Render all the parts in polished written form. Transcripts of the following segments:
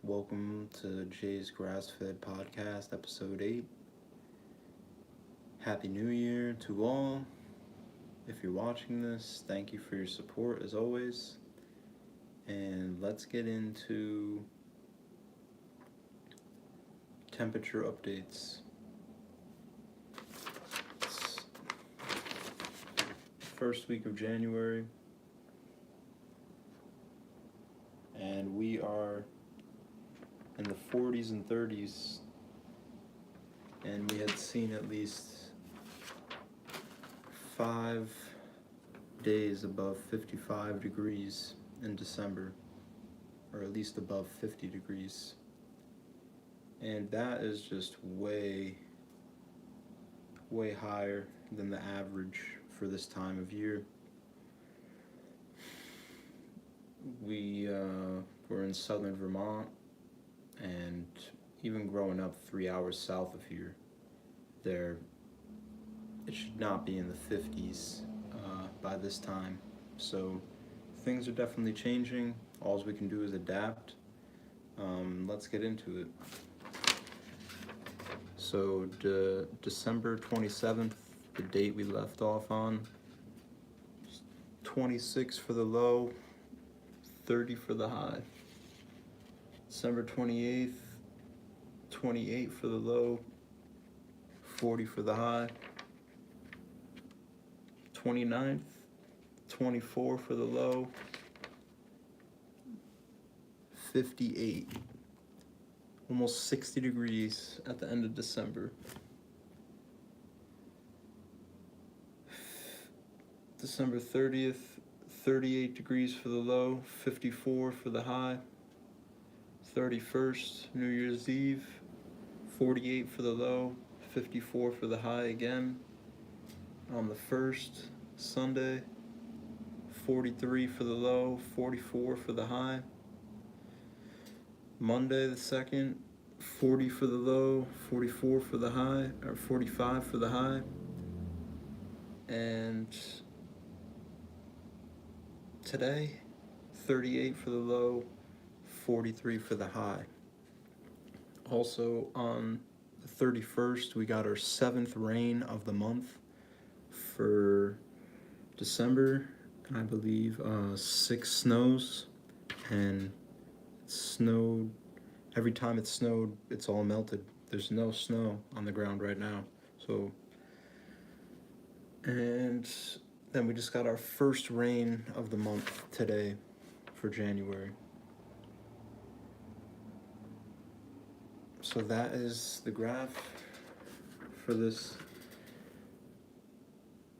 Welcome to Jay's Grass-Fed Podcast, Episode 8. Happy New Year to all. If you're watching this, thank you for your support as always. And let's get into temperature updates. It's first week of January. And we are in the 40s and 30s, and we had seen at least 5 days above 55 degrees in December, or at least above 50 degrees. And that is just way higher than the average for this time of year. We're in southern Vermont, and even growing up 3 hours south of here, it should not be in the 50s by this time. So things are definitely changing. All we can do is adapt. Let's get into it. So December 27th, the date we left off on, 26 for the low, 30 for the high. December 28th, 28 for the low, 40 for the high. 29th, 24 for the low, 58. Almost 60 degrees at the end of December. December 30th, 38 degrees for the low, 54 for the high. 31st, New Year's Eve, 48 for the low, 54 for the high again. On the 1st, Sunday, 43 for the low, 44 for the high. Monday the 2nd, 40 for the low, 44 for the high, or 45 for the high. And today, 38 for the low, 43 for the high. Also on the 31st, we got our 7th rain of the month for December, and I believe 6 snows, and it snowed. Every time it snowed, it's all melted. There's no snow on the ground right now. And then we just got our first rain of the month today for January. So that is the graph for this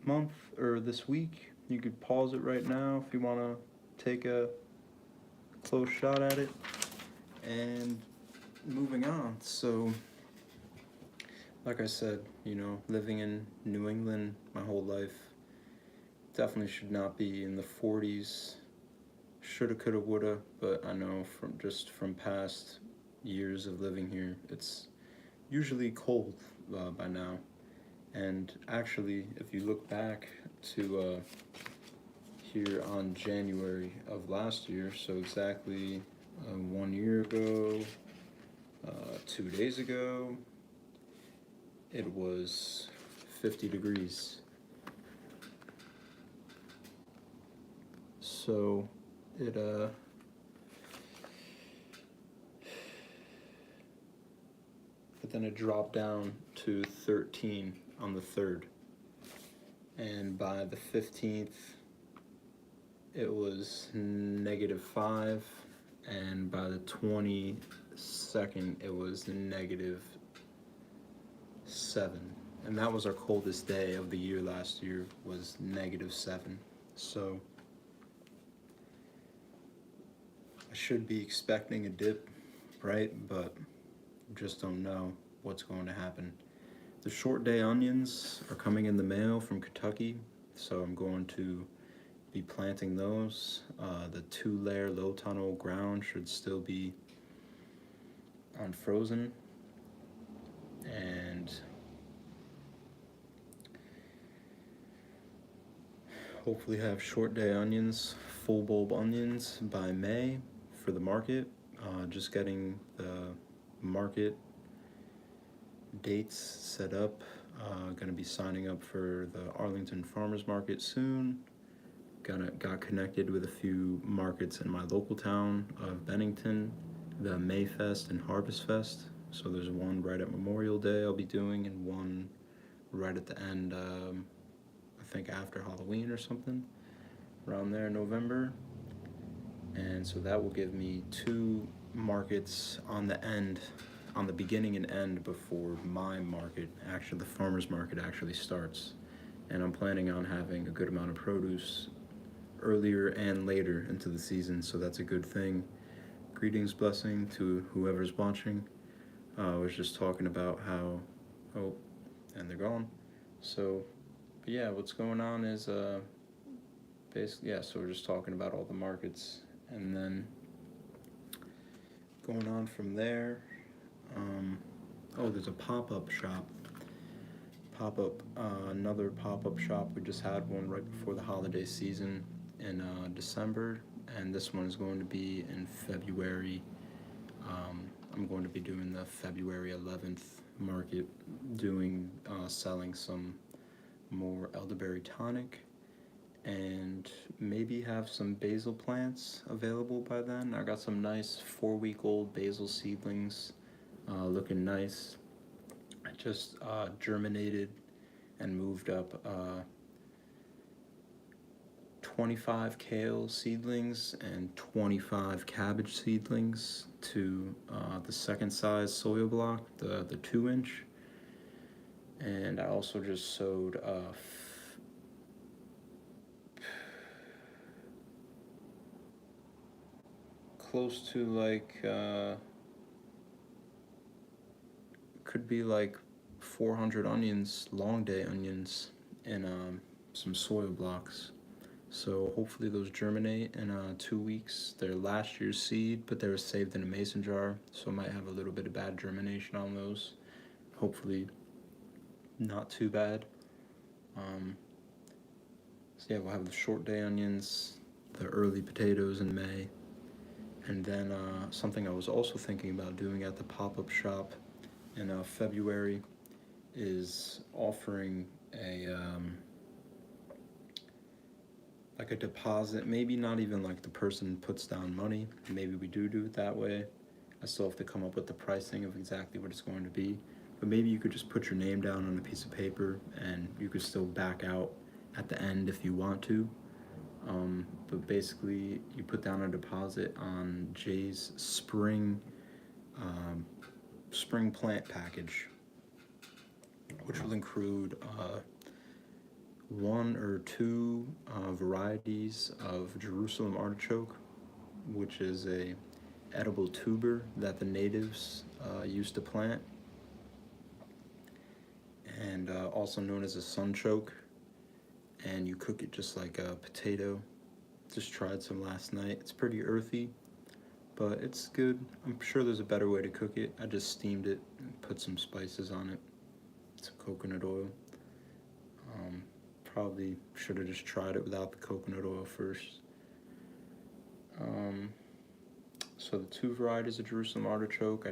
month, or this week. You could pause it right now if you want to take a close shot at it. And moving on. So, like I said, living in New England my whole life, definitely should not be in the 40s. Shoulda, coulda, woulda, but I know from past years of living here, it's usually cold by now. And actually, if you look back to here on January of last year, so exactly 1 year ago, 2 days ago, it was 50 degrees. So but then it dropped down to 13 on the 3rd. And by the 15th, it was -5. And by the 22nd, it was -7. And that was our coldest day of the year last year, was -7. So I should be expecting a dip, right? But just don't know what's going to happen. The short day onions are coming in the mail from Kentucky, so I'm going to be planting those. The 2-layer low tunnel ground should still be unfrozen, and hopefully have short day onions, full bulb onions by May for the market. just getting the market dates set up. Gonna be signing up for the Arlington Farmers Market soon. Got connected with a few markets in my local town of Bennington, the Mayfest and Harvest Fest. So there's one right at Memorial Day I'll be doing, and one right at the end, I think after Halloween or something, around there in November. And so that will give me 2 markets on the beginning and end before my market, actually the farmer's market actually starts. And I'm planning on having a good amount of produce earlier and later into the season, so that's a good thing. Greetings, blessing to whoever's watching. I was just talking about how, oh, and they're gone. So, but yeah, what's going on is basically, yeah, so we're just talking about all the markets, and then going on from there, oh, there's a pop-up shop. Another pop-up shop. We just had one right before the holiday season in December, and this one is going to be in February. I'm going to be doing the February 11th market, selling some more elderberry tonic, and maybe have some basil plants available by then. I got some nice 4-week-old basil seedlings, looking nice. I just germinated and moved up 25 kale seedlings and 25 cabbage seedlings to the second size soil block, the 2-inch. And I also just sowed close to like could be like 400 onions, long day onions, in some soil blocks. So hopefully those germinate in 2 weeks. They're last year's seed, but they were saved in a mason jar, so I might have a little bit of bad germination on those. Hopefully not too bad. So yeah, we'll have the short day onions, the early potatoes in May, and then something I was also thinking about doing at the pop-up shop in February is offering a like a deposit. Maybe not even like the person puts down money. Maybe we do it that way. I still have to come up with the pricing of exactly what it's going to be. But maybe you could just put your name down on a piece of paper, and you could still back out at the end if you want to. But basically, you put down a deposit on Jay's spring plant package, which will include 1 or 2 varieties of Jerusalem artichoke, which is a edible tuber that the natives used to plant, and also known as a sunchoke. And you cook it just like a potato. Just tried some last night. It's pretty earthy, but it's good. I'm sure there's a better way to cook it. I just steamed it and put some spices on it, some coconut oil. Probably should have just tried it without the coconut oil first. So the 2 varieties of Jerusalem artichoke, I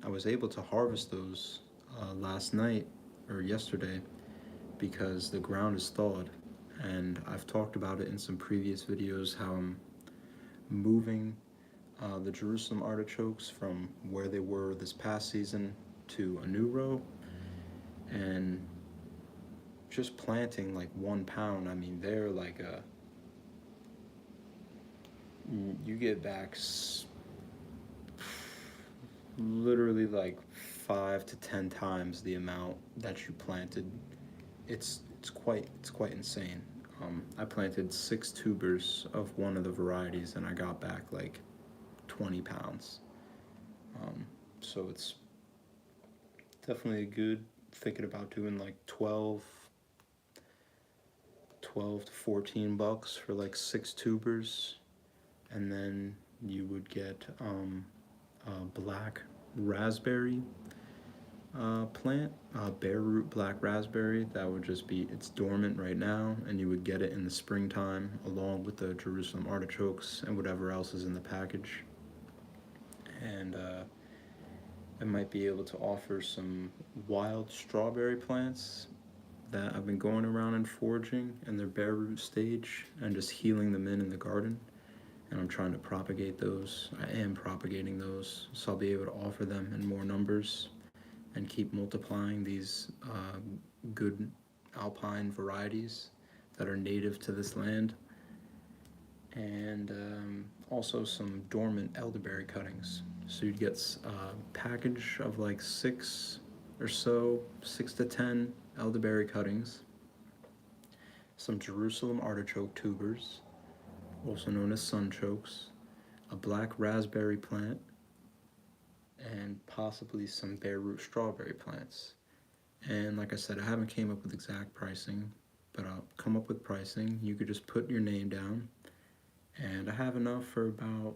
was able to harvest those last night or yesterday, because the ground is thawed, and I've talked about it in some previous videos how I'm moving the Jerusalem artichokes from where they were this past season to a new row, and just planting like 1 pound, I mean, they're like you get back literally like 5 to 10 times the amount that you planted. It's quite insane. I planted 6 tubers of one of the varieties, and I got back like 20 pounds. So it's definitely good. Thinking about doing like 12 to 14 bucks for like 6 tubers, and then you would get a black raspberry plant, bare root black raspberry. That would just be, it's dormant right now, and you would get it in the springtime along with the Jerusalem artichokes and whatever else is in the package. and I might be able to offer some wild strawberry plants that I've been going around and foraging in their bare root stage and just healing them in the garden. And I'm trying to propagate those. I am propagating those, so I'll be able to offer them in more numbers and keep multiplying these good alpine varieties that are native to this land. And also some dormant elderberry cuttings. So you'd get a package of like 6 or so, 6 to 10 elderberry cuttings, some Jerusalem artichoke tubers, also known as sunchokes, a black raspberry plant, and possibly some bare root strawberry plants. And like I said, I haven't came up with exact pricing, but I'll come up with pricing. You could just put your name down, and I have enough for about,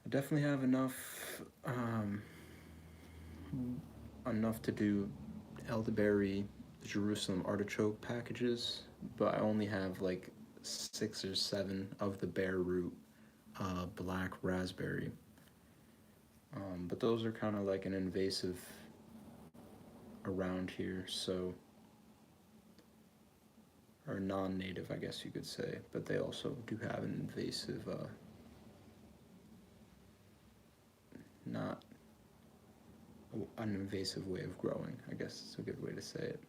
I definitely have enough to do elderberry Jerusalem artichoke packages, but I only have like 6 or 7 of the bare root black raspberry. But those are kind of like an invasive around here, so, or non-native, I guess you could say, but they also do have an invasive, not an invasive way of growing, I guess it's a good way to say it.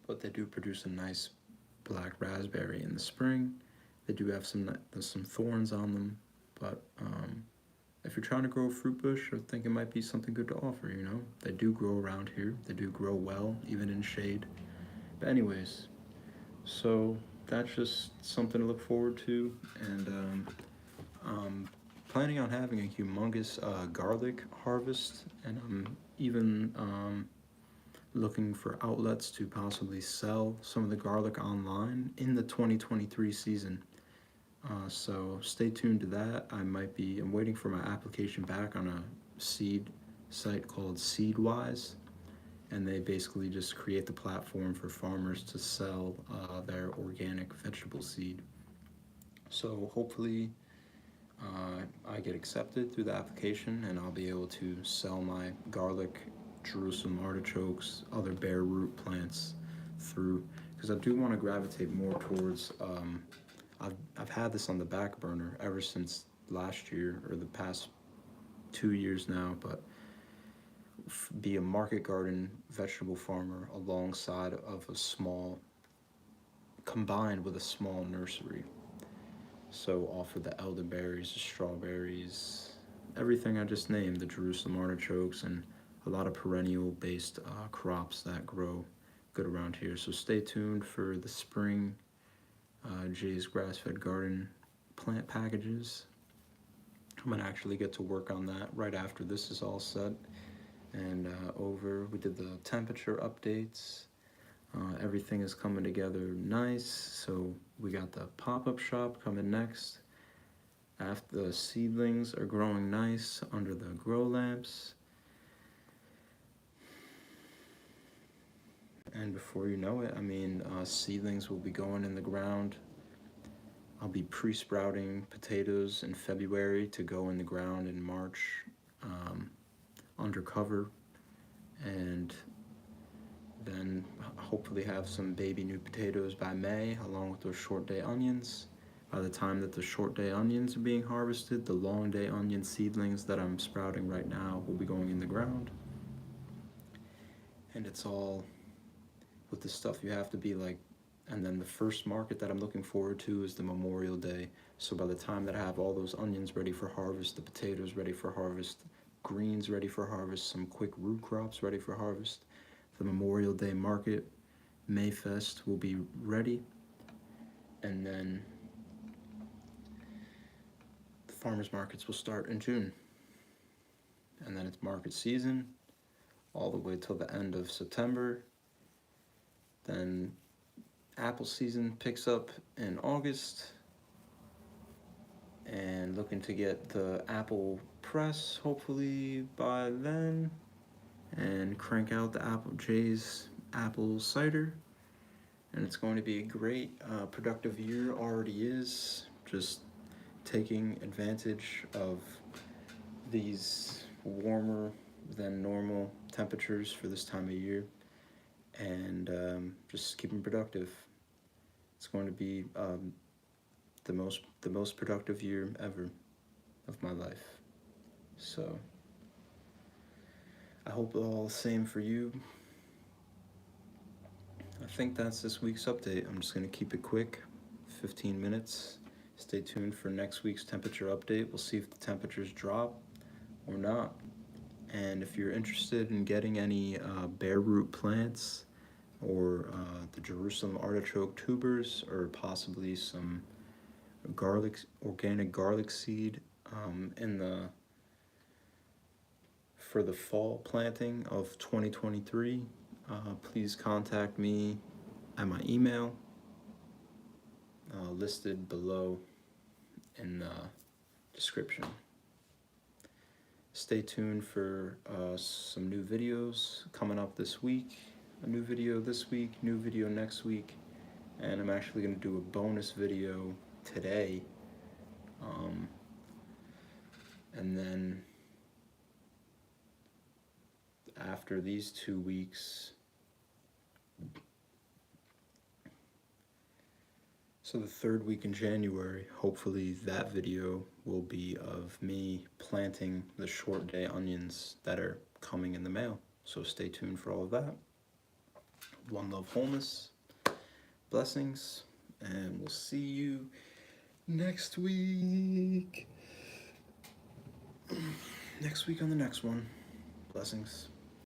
But they do produce a nice black raspberry in the spring. They do have some thorns on them, but if you're trying to grow a fruit bush, I think it might be something good to offer, you know? They do grow around here. They do grow well, even in shade. But anyways, so that's just something to look forward to, and planning on having a humongous garlic harvest, and I'm even looking for outlets to possibly sell some of the garlic online in the 2023 season. So stay tuned to that. I'm waiting for my application back on a seed site called Seedwise, and they basically just create the platform for farmers to sell their organic vegetable seed. So hopefully I get accepted through the application, and I'll be able to sell my garlic, Jerusalem artichokes, other bare root plants through, because I do want to gravitate more towards, I've had this on the back burner ever since last year, or the past 2 years now, but be a market garden vegetable farmer alongside of combined with a small nursery. So offer the elderberries, the strawberries, everything I just named, the Jerusalem artichokes, and a lot of perennial based crops that grow good around here. So stay tuned for the spring JsGrassFedGarden plant packages. I'm gonna actually get to work on that right after this is all set and over. We did the temperature updates. Everything is coming together nice. So we got the pop-up shop coming next. After the seedlings are growing nice under the grow lamps. And before you know it, seedlings will be going in the ground. I'll be pre-sprouting potatoes in February to go in the ground in March under cover, and then hopefully have some baby new potatoes by May, along with those short day onions. By the time that the short day onions are being harvested, the long day onion seedlings that I'm sprouting right now will be going in the ground. And it's all with the stuff you have to be like, and then the first market that I'm looking forward to is the Memorial Day. So by the time that I have all those onions ready for harvest, the potatoes ready for harvest, greens ready for harvest, some quick root crops ready for harvest, the Memorial Day market, Mayfest will be ready, and then the farmers markets will start in June. And then it's market season all the way till the end of September. Then apple season picks up in August, and looking to get the apple press hopefully by then, and crank out the J's apple cider. And it's going to be a great productive year, already is. Just taking advantage of these warmer than normal temperatures for this time of year, and just keeping productive. It's going to be the most productive year ever of my life. So I hope all the same for you. I think that's this week's update. I'm just going to keep it quick, 15 minutes. Stay tuned for next week's temperature update. We'll see if the temperatures drop or not. And if you're interested in getting any bare root plants or the Jerusalem artichoke tubers, or possibly some organic garlic seed for the fall planting of 2023, please contact me at my email listed below in the description. Stay tuned for some new videos coming up this week. A new video this week, new video next week, and I'm actually going to do a bonus video today. And then after these 2 weeks, so the third week in January, hopefully that video will be of me planting the short day onions that are coming in the mail. So stay tuned for all of that. One love, wholeness, blessings, and we'll see you next week. Next week on the next one. Blessings.